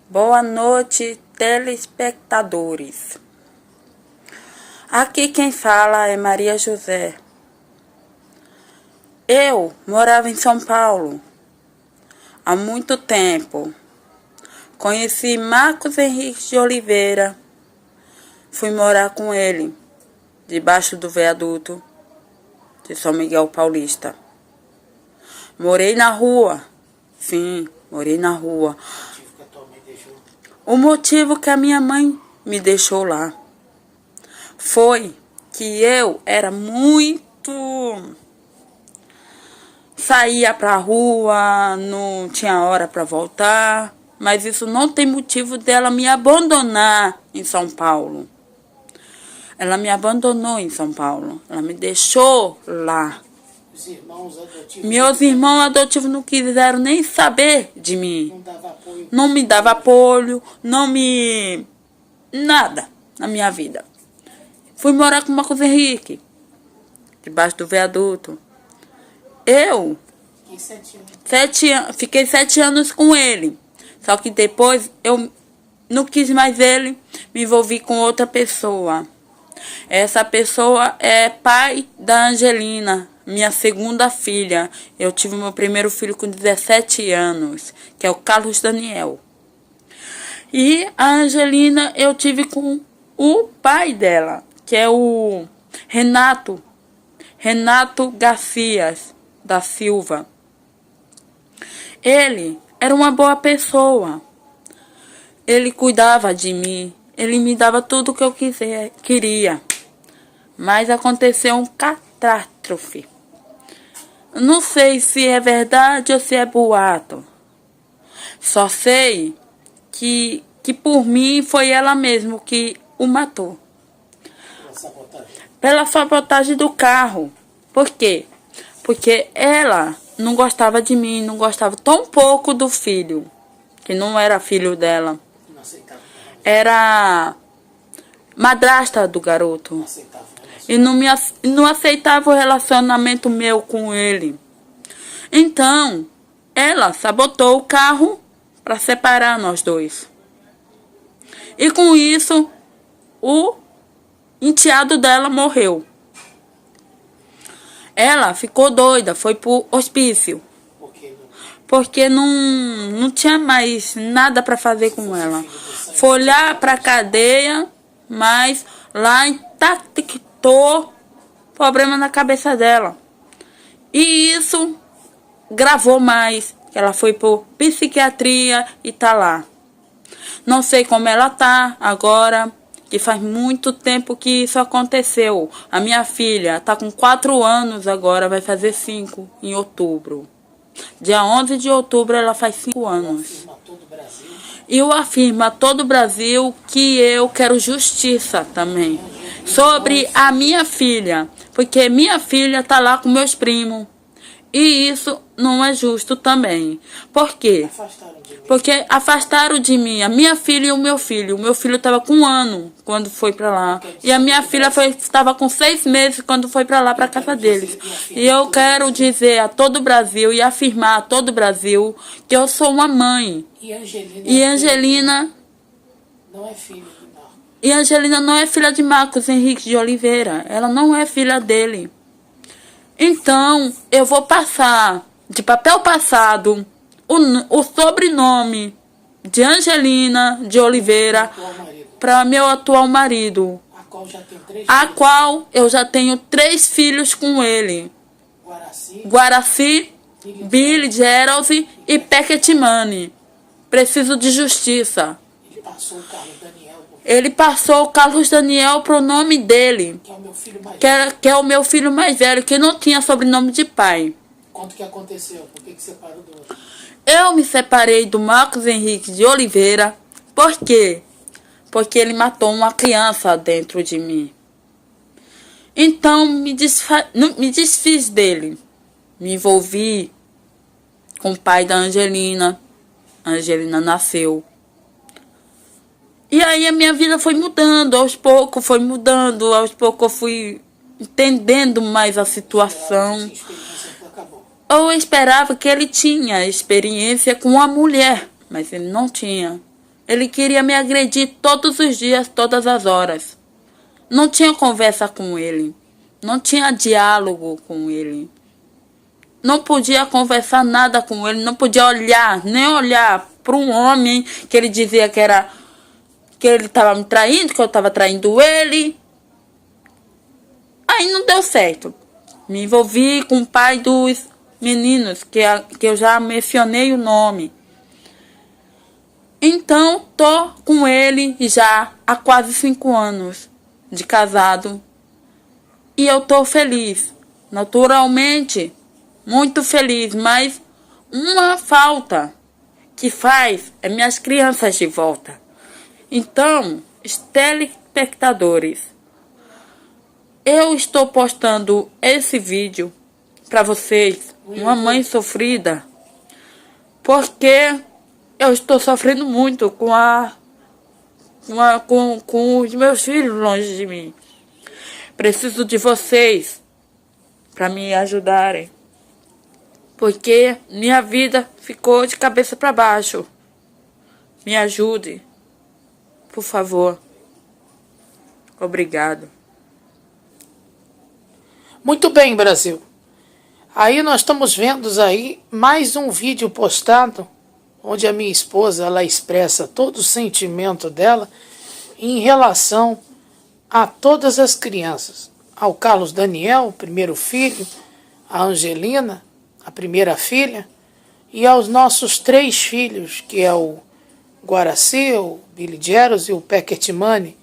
Boa noite, telespectadores. Aqui quem fala é Maria José. Eu morava em São Paulo há muito tempo. Conheci Marcos Henrique de Oliveira. Fui morar com ele, debaixo do viaduto de São Miguel Paulista. Morei na rua. Sim, morei na rua. O motivo que a minha mãe me deixou lá foi que eu era muito... Saía pra rua, não tinha hora pra voltar, mas isso não tem motivo dela me abandonar em São Paulo. Ela me abandonou em São Paulo, ela me deixou lá. Meus irmãos adotivos não quiseram nem saber de mim. Não me dava apoio, nada na minha vida. Fui morar com o Marcos Henrique, debaixo do viaduto. Eu fiquei 7 anos com ele. Só que depois eu não quis mais ele, me envolvi com outra pessoa. Essa pessoa é pai da Angelina, minha segunda filha. Eu tive meu primeiro filho com 17 anos, que é o Carlos Daniel. E a Angelina eu tive com o pai dela, que é o Renato Garcias da Silva. Ele era uma boa pessoa. Ele cuidava de mim. Ele me dava tudo o que eu queria. Mas aconteceu um catástrofe. Não sei se é verdade ou se é boato. Só sei que por mim foi ela mesma que o matou. Pela sabotagem do carro. Por quê? Porque ela não gostava de mim, não gostava tão pouco do filho, que não era filho dela. Era madrasta do garoto. E não aceitava o relacionamento meu com ele. Então, ela sabotou o carro para separar nós dois. E com isso, o enteado dela morreu. Ela ficou doida, foi pro hospício. Porque não tinha mais nada para fazer com ela. Foi lá pra cadeia, mas lá detectou problema na cabeça dela. E isso gravou mais. Ela foi por psiquiatria e tá lá. Não sei como ela tá agora, que faz muito tempo que isso aconteceu. A minha filha tá com 4 anos agora, vai fazer 5 em outubro. Dia 11 de outubro ela faz 5 anos. E eu afirmo a todo o Brasil que eu quero justiça também sobre a minha filha, porque minha filha tá lá com meus primos. E isso não é justo também. Por quê? Porque afastaram de mim a minha filha e o meu filho. O meu filho estava com 1 ano quando foi para lá. E a minha filha estava com 6 meses quando foi para lá, para casa deles. E eu quero dizer a todo o Brasil e afirmar a todo o Brasil que eu sou uma mãe. E Angelina não é filha de Marcos. E Angelina não é filha de Marcos Henrique de Oliveira. Ela não é filha dele. Então, eu vou passar de papel passado o sobrenome de Angelina de Oliveira para meu atual marido, a qual eu já tenho 3 filhos com ele. Guaraci, Billy, Gerald e Pequetimani. Preciso de justiça. Ele passou o Carlos Daniel pro nome dele, que é o meu filho mais velho, que não tinha sobrenome de pai. Quanto que aconteceu? Por que separou do outro? Eu me separei do Marcos Henrique de Oliveira. Por quê? Porque ele matou uma criança dentro de mim. Então me desfiz dele. Me envolvi com o pai da Angelina. A Angelina nasceu. E aí a minha vida foi mudando, aos poucos foi mudando, aos poucos eu fui entendendo mais a situação. Eu esperava que ele tinha experiência com a mulher, mas ele não tinha. Ele queria me agredir todos os dias, todas as horas. Não tinha conversa com ele. Não tinha diálogo com ele. Não podia conversar nada com ele. Não podia olhar, nem olhar para um homem que ele dizia que ele estava me traindo, que eu estava traindo ele. Aí não deu certo. Me envolvi com o pai dos meninos, que eu já mencionei o nome. Então, tô com ele já há quase 5 anos de casado. E eu tô feliz. Naturalmente, muito feliz. Mas uma falta que faz é minhas crianças de volta. Então, telespectadores, eu estou postando esse vídeo para vocês, uma mãe sofrida, porque eu estou sofrendo muito com os meus filhos longe de mim. Preciso de vocês para me ajudarem, porque minha vida ficou de cabeça para baixo. Me ajude, por favor. Obrigado. Muito bem, Brasil. Aí nós estamos vendo aí mais um vídeo postado onde a minha esposa ela expressa todo o sentimento dela em relação a todas as crianças. Ao Carlos Daniel, o primeiro filho, a Angelina, a primeira filha, e aos nossos 3 filhos, que é o Guaraci, o Billy Jeros e o Pequetimani.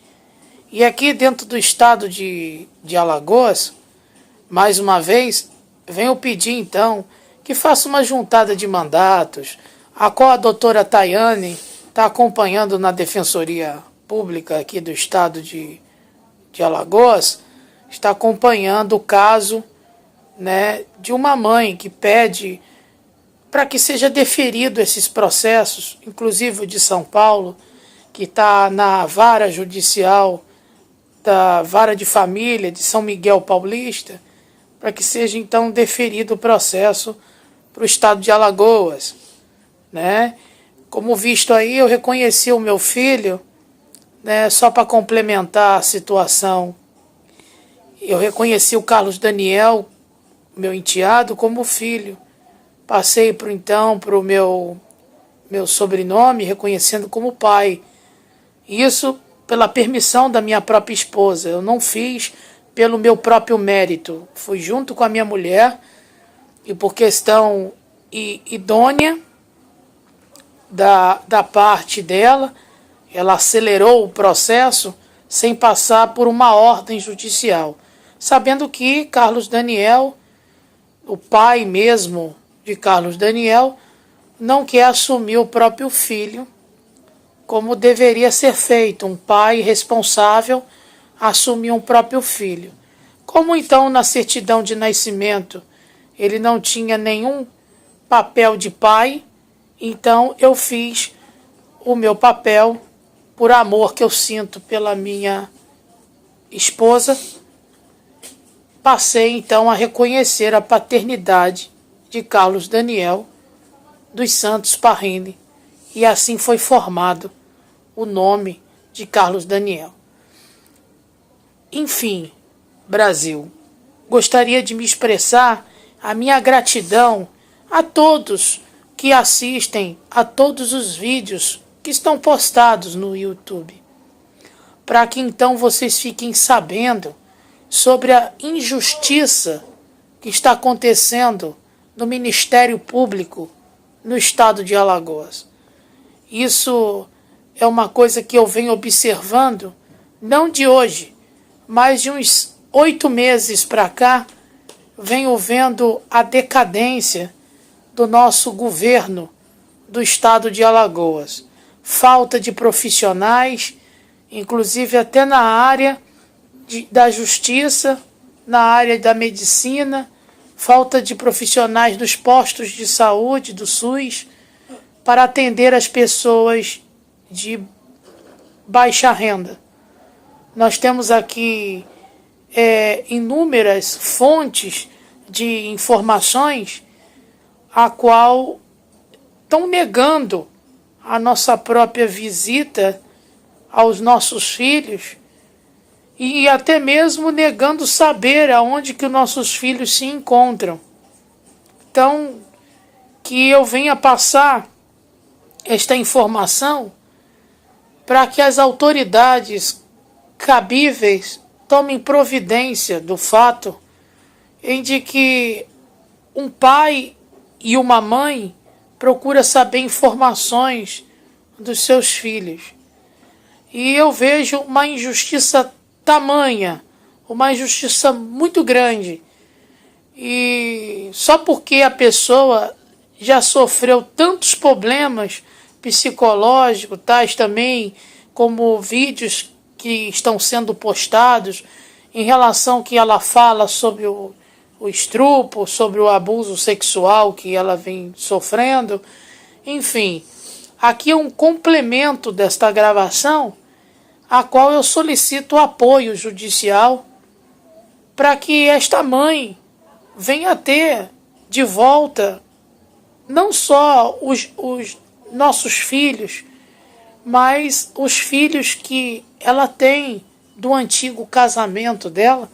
E aqui dentro do estado de Alagoas, mais uma vez, venho pedir então que faça uma juntada de mandatos, a qual a doutora Tayane está acompanhando na Defensoria Pública aqui do estado de Alagoas, está acompanhando o caso, né, de uma mãe que pede para que seja deferido esses processos, inclusive o de São Paulo, que está na vara judicial da Vara de Família de São Miguel Paulista, para que seja então deferido o processo para o estado de Alagoas, né? Como visto aí, eu reconheci o meu filho, né, só para complementar a situação. Eu reconheci o Carlos Daniel, meu enteado, como filho. Passei para o meu sobrenome, reconhecendo como pai. Isso pela permissão da minha própria esposa. Eu não fiz pelo meu próprio mérito. Fui junto com a minha mulher e por questão idônea da parte dela, ela acelerou o processo sem passar por uma ordem judicial, sabendo que Carlos Daniel, o pai mesmo de Carlos Daniel, não quer assumir o próprio filho como deveria ser feito, um pai responsável assumir um próprio filho. Como então na certidão de nascimento ele não tinha nenhum papel de pai, então eu fiz o meu papel por amor que eu sinto pela minha esposa. Passei então a reconhecer a paternidade de Carlos Daniel dos Santos Parrini, e assim foi formado o nome de Carlos Daniel. Enfim, Brasil, gostaria de me expressar a minha gratidão a todos que assistem a todos os vídeos que estão postados no YouTube, para que então vocês fiquem sabendo sobre a injustiça que está acontecendo no Ministério Público no estado de Alagoas. Isso é uma coisa que eu venho observando, não de hoje, mas de uns 8 meses para cá, venho vendo a decadência do nosso governo do estado de Alagoas. Falta de profissionais, inclusive até na área da justiça, na área da medicina, falta de profissionais nos postos de saúde do SUS para atender as pessoas de baixa renda. Nós temos aqui inúmeras fontes de informações a qual estão negando a nossa própria visita aos nossos filhos e até mesmo negando saber aonde que os nossos filhos se encontram. Então, que eu venha passar esta informação para que as autoridades cabíveis tomem providência do fato em de que um pai e uma mãe procura saber informações dos seus filhos. E eu vejo uma injustiça tamanha, uma injustiça muito grande. E só porque a pessoa já sofreu tantos problemas psicológicos, tais também como vídeos que estão sendo postados em relação que ela fala sobre o estupro, sobre o abuso sexual que ela vem sofrendo. Enfim, aqui é um complemento desta gravação, a qual eu solicito apoio judicial para que esta mãe venha ter de volta não só os nossos filhos, mas os filhos que ela tem do antigo casamento dela,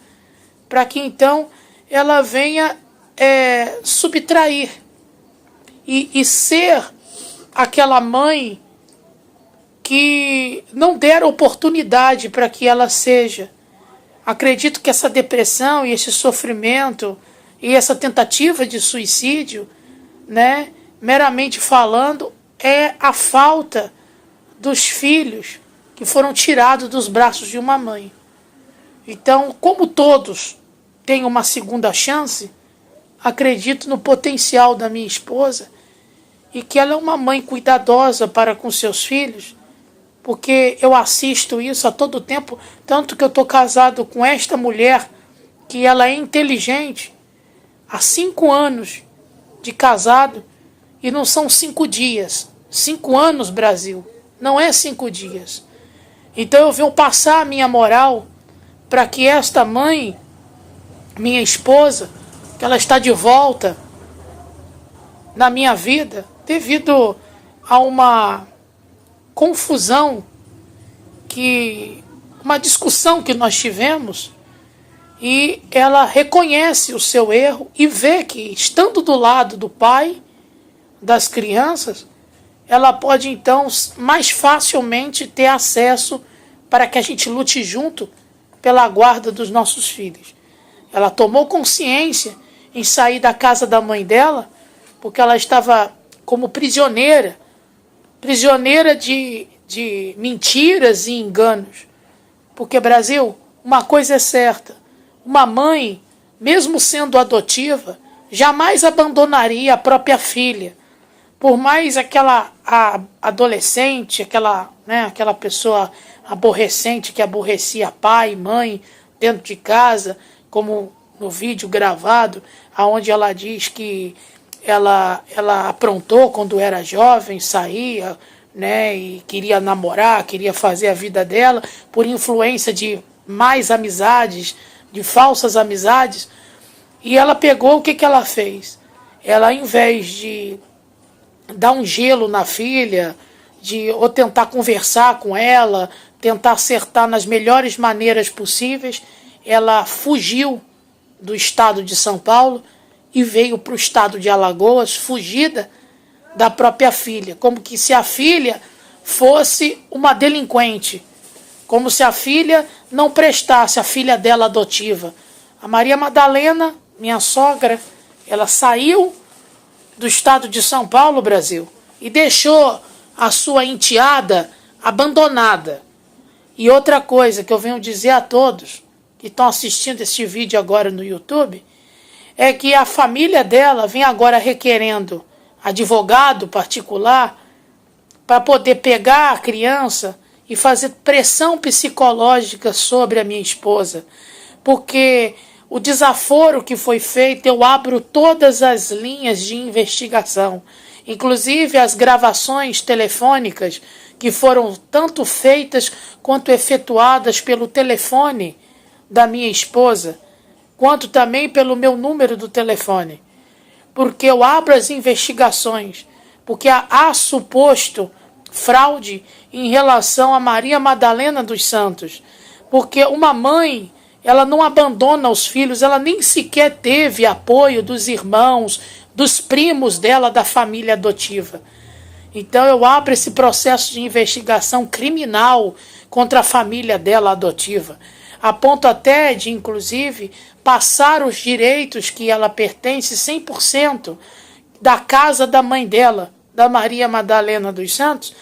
para que então ela venha subtrair e ser aquela mãe que não der oportunidade para que ela seja. Acredito que essa depressão e esse sofrimento e essa tentativa de suicídio, né, meramente falando, é a falta dos filhos que foram tirados dos braços de uma mãe. Então, como todos têm uma segunda chance, acredito no potencial da minha esposa e que ela é uma mãe cuidadosa para com seus filhos, porque eu assisto isso a todo tempo, tanto que eu estou casado com esta mulher, que ela é inteligente, há 5 anos de casado, e não são 5 dias, 5 anos, Brasil, não é 5 dias. Então eu venho passar a minha moral para que esta mãe, minha esposa, que ela está de volta na minha vida, devido a uma confusão, uma discussão que nós tivemos, e ela reconhece o seu erro e vê que, estando do lado do pai, das crianças, ela pode então mais facilmente ter acesso para que a gente lute junto pela guarda dos nossos filhos. Ela tomou consciência em sair da casa da mãe dela, porque ela estava como prisioneira de mentiras e enganos. Porque, Brasil, uma coisa é certa, uma mãe, mesmo sendo adotiva, jamais abandonaria a própria filha. Por mais aquela adolescente, aquela pessoa aborrecente que aborrecia pai e mãe dentro de casa, como no vídeo gravado, onde ela diz que ela aprontou quando era jovem, saía, né, e queria namorar, queria fazer a vida dela, por influência de mais amizades, de falsas amizades. E ela pegou, o que ela fez? Ela, ao invés de dar um gelo na filha, ou tentar conversar com ela, tentar acertar nas melhores maneiras possíveis, ela fugiu do estado de São Paulo e veio para o estado de Alagoas, fugida da própria filha, como que se a filha fosse uma delinquente, como se a filha não prestasse, a filha dela adotiva. A Maria Madalena, minha sogra, ela saiu do estado de São Paulo, Brasil, e deixou a sua enteada abandonada. E outra coisa que eu venho dizer a todos que estão assistindo esse vídeo agora no YouTube, é que a família dela vem agora requerendo advogado particular para poder pegar a criança e fazer pressão psicológica sobre a minha esposa. Porque o desaforo que foi feito, eu abro todas as linhas de investigação, inclusive as gravações telefônicas que foram tanto feitas quanto efetuadas pelo telefone da minha esposa, quanto também pelo meu número do telefone. Porque eu abro as investigações, porque há suposto fraude em relação a Maria Madalena dos Santos. Porque uma mãe, ela não abandona os filhos, ela nem sequer teve apoio dos irmãos, dos primos dela, da família adotiva. Então eu abro esse processo de investigação criminal contra a família dela adotiva, a ponto até de, inclusive, passar os direitos que ela pertence 100% da casa da mãe dela, da Maria Madalena dos Santos,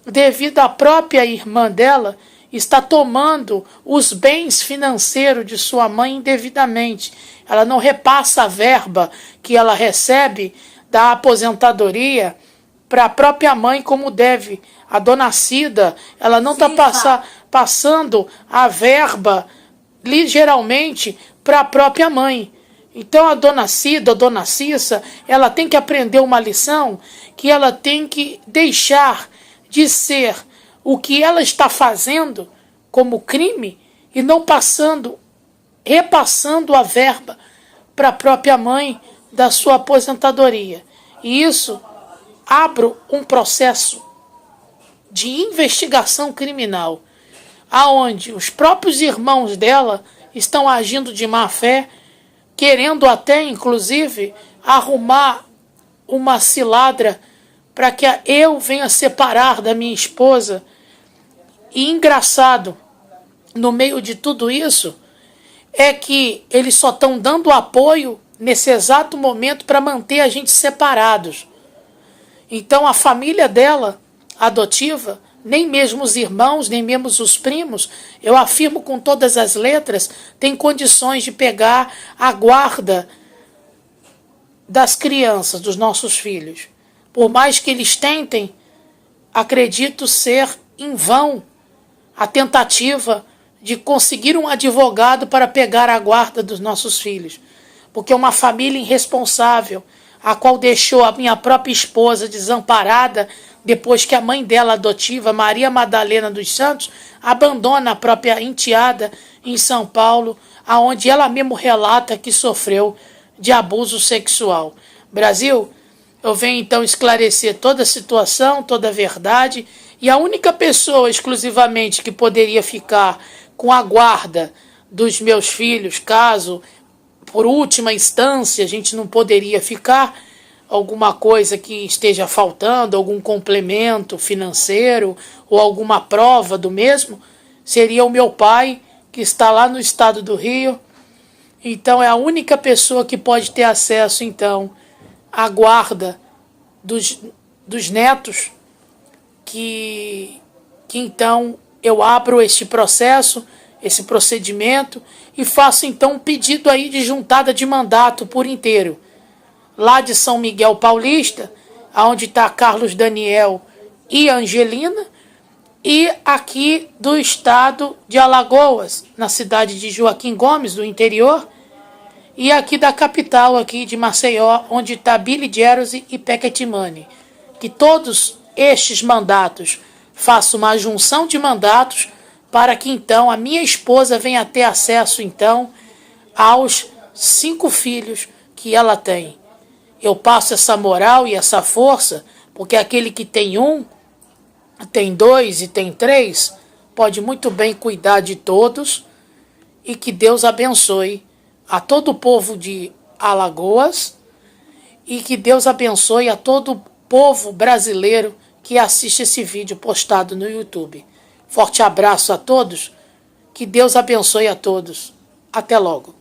devido à própria irmã dela está tomando os bens financeiros de sua mãe indevidamente. Ela não repassa a verba que ela recebe da aposentadoria para a própria mãe como deve. A dona Cida, ela não está passando a verba ligeiramente para a própria mãe. Então a dona Cida, a dona Cissa, ela tem que aprender uma lição, que ela tem que deixar de ser o que ela está fazendo como crime e não repassando a verba para a própria mãe da sua aposentadoria. E isso abre um processo de investigação criminal, aonde os próprios irmãos dela estão agindo de má fé, querendo até, inclusive, arrumar uma cilada para que eu venha separar da minha esposa. E engraçado, no meio de tudo isso, é que eles só estão dando apoio nesse exato momento para manter a gente separados. Então a família dela, adotiva, nem mesmo os irmãos, nem mesmo os primos, eu afirmo com todas as letras, tem condições de pegar a guarda das crianças, dos nossos filhos. Por mais que eles tentem, acredito ser em vão a tentativa de conseguir um advogado para pegar a guarda dos nossos filhos. Porque uma família irresponsável, a qual deixou a minha própria esposa desamparada depois que a mãe dela adotiva, Maria Madalena dos Santos, abandona a própria enteada em São Paulo, aonde ela mesmo relata que sofreu de abuso sexual. Brasil, eu venho então esclarecer toda a situação, toda a verdade, e a única pessoa exclusivamente que poderia ficar com a guarda dos meus filhos, caso, por última instância, a gente não poderia ficar, alguma coisa que esteja faltando, algum complemento financeiro ou alguma prova do mesmo, seria o meu pai, que está lá no estado do Rio. Então é a única pessoa que pode ter acesso, então, à guarda dos netos, que então eu abro este processo, esse procedimento, e faço então um pedido aí de juntada de mandato por inteiro. Lá de São Miguel Paulista, onde está Carlos Daniel e Angelina, e aqui do estado de Alagoas, na cidade de Joaquim Gomes, do interior, e aqui da capital, aqui de Maceió, onde está Billy Jersey e Pequetimani. Que todos estes mandatos façam uma junção de mandatos para que então a minha esposa venha ter acesso então aos 5 filhos que ela tem. Eu passo essa moral e essa força, porque aquele que tem 1, tem 2 e tem 3, pode muito bem cuidar de todos, e que Deus abençoe a todo o povo de Alagoas, e que Deus abençoe a todo o povo brasileiro que assiste esse vídeo postado no YouTube. Forte abraço a todos, que Deus abençoe a todos. Até logo.